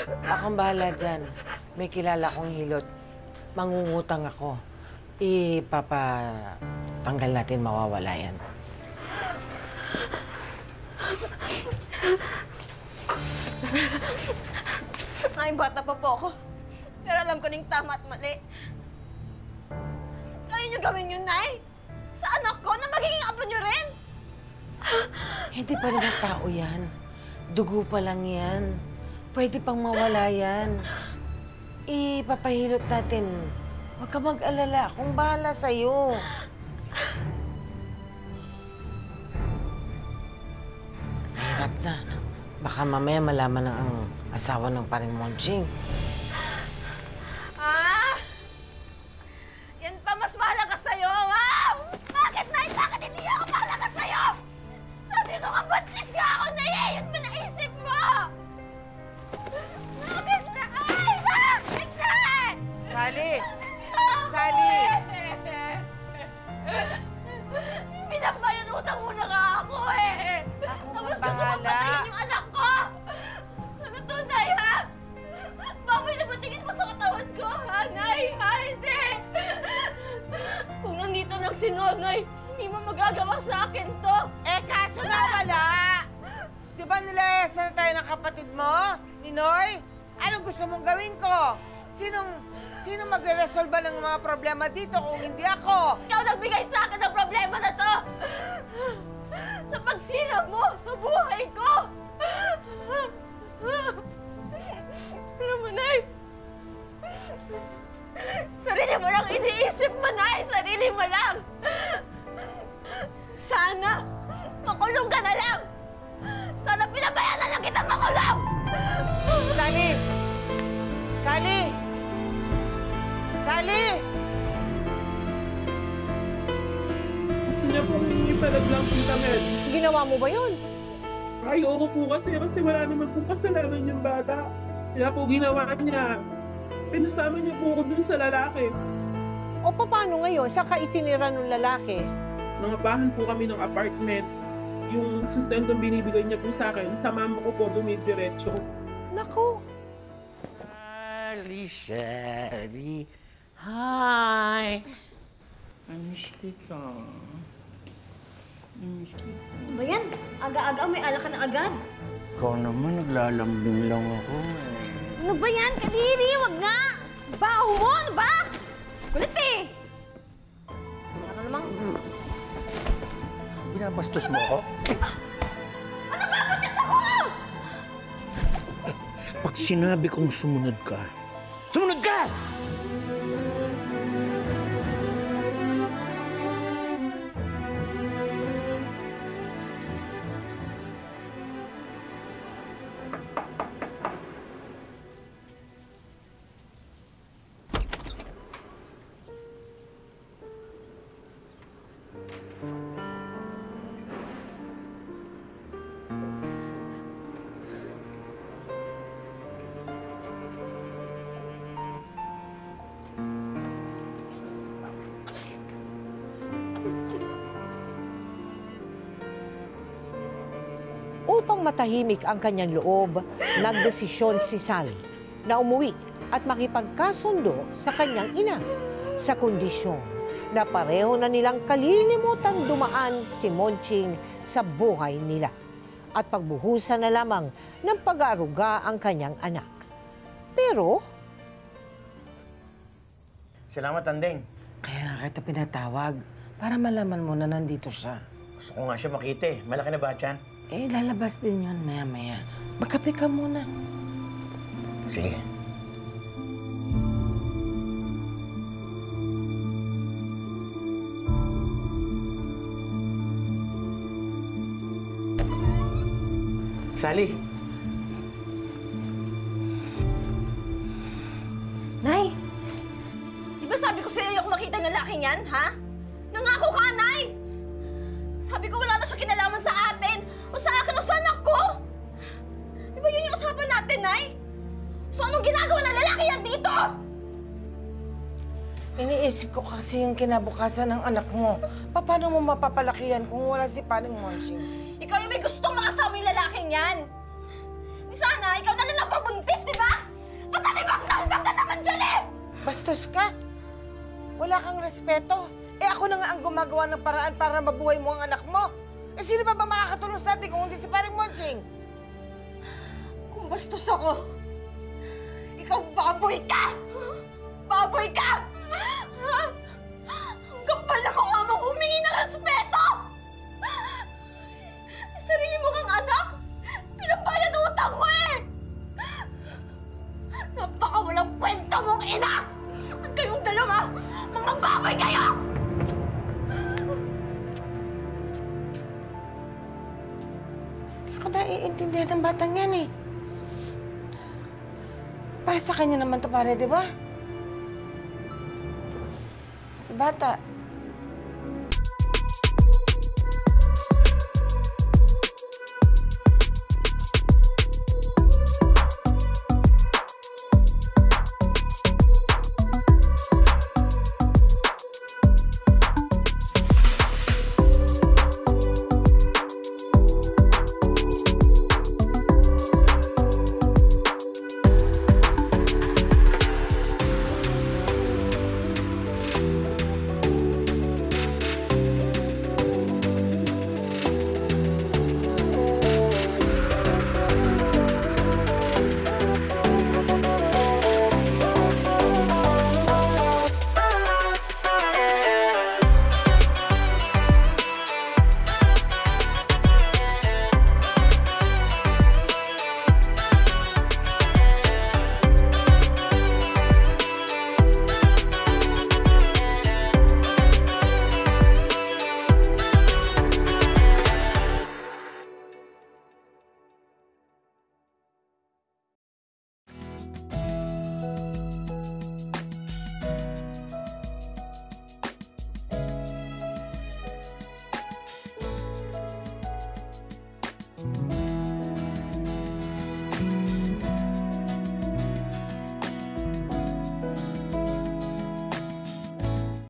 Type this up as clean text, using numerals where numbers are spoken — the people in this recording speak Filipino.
Akong bahala dyan. May kilala kong hilot. Mangungutang ako. Ipapatanggal natin, mawawala yan. Ay, bata pa po ako. Pero alam ko ning tama at mali. Kaya niyo gawin yun, Nay? Sa anak ko na magiging apo niyo rin? Hindi pa naman tao yan. Dugo pa lang yan. Pwede pang mawala yan. Ipapahilot natin. Huwag ka mag-alala. Akong bahala sa'yo. Mahirap na. Baka mamaya malaman na ang asawa ng paring Monching. Yan pa, mas mahalaga sa'yo, wow! Bakit, Nay? Bakit hindi ako mahalaga sa'yo? Sabi ko nga, buntis ka ako, Nay! Yun ba naisip mo? Bakit, Nay? Bakit, Nay? Sally! Sally! Pinambayan utang mo na nga ako, eh! Tapos gusto mo patayin yung anak ko! Ano to, Nay, ha? Baboy na ba tingin mo sa katawan ko, ha, Nay? Ha, hindi! Kung nandito lang si Nonoy, hindi mo magagawa sa akin to! Eh, kaso nga wala! Di ba nilayasan tayo ng kapatid mo, Ninoy? Anong gusto mong gawin ko? Sino magre-resolba ng mga problema dito kung hindi ako? Ikaw nagbigay sa akin ng problema na to! Sa pagsira mo sa buhay ko! Alam mo, Nay, sarili mo lang iniisip mo, Nay! Sarili mo lang! Sana makulong ka na lang! Sana pinabayaan na lang kita makulong! Sally! Sally! Sally! Gusto niya pong ipalaglang Tita Mel. Ginawa mo ba yun? Ayoko po kasi wala naman pong kasalanan yung bata. Kaya po ginawa niya. Pinasama niya po ako dun sa lalaki. O paano ngayon? Saan ka itinira ng lalaki? Nangabahan po kami ng apartment. Yung sustentong binibigay niya po sa akin, sa mama ko po dumidiretso. Naku! Shelly. Hi! Amiss kita. Amiss kita. Ano ba yan? Aga-aga, may alak ka na agad. Ikaw naman, naglalambing lang ako eh. Ano ba yan, Kadiri? Wag nga! Baho mo! Ano ba? Kulit eh! Ano namang... Binabastos mo ako? Ano ba? Buntis ako! Pag sinabi kong sumunod ka, sumunod ka! Upang matahimik ang kanyang loob, nagdesisyon si Sally na umuwi at makipagkasundo sa kanyang ina sa kondisyon na pareho na nilang kalilimutan dumaan si Monching sa buhay nila at pagbuhusan na lamang ng pag-aaruga ang kanyang anak. Pero... Salamat, Tandeng. Kaya nga kita pinatawag para malaman mo na nandito siya. Gusto ko nga siya makita eh. Malaki na ba, Chan? Eh, lalabas din yun maya-maya. Magkape ka muna. Sige. Sally. Nay! Di ba sabi ko sa'yo ayoko makita ng lalaking yan, ha? Nangako ka, Nay! Sabi ko wala na siya kinalaman sa atin, o sa akin, o sa anak ko! Di ba yun yung usapan natin, Nay? So anong ginagawa ng lalaki yan dito? Iniisip ko kasi yung kinabukasan ng anak mo. Paano mo mapapalaki yan kung wala si Paring Monching? Ikaw yung may gustong makasama yung lalaking yan! Di sana, ikaw na lang pabuntis, di ba? Talibang na naman dyan eh! Bastos ka? Wala kang respeto. Eh ako na nga ang gumagawa ng paraan para mabuhay mo ang anak mo. Eh sino ba makakatulong sa atin kung hindi si Paring Monching? Kung bastos ako, ikaw baboy ka! Baboy ka! Ha? Ang kapal na mukha mong humingi ng respeto! Sarili mo kang anak, pinabayad utang mo eh! Napaka walang kwenta mong ina! At kayong dalawa, mga baboy kayo! Hindi ko naiintindihan ng batang yan eh. Para sa kanya naman to pare, di ba? Mas bata,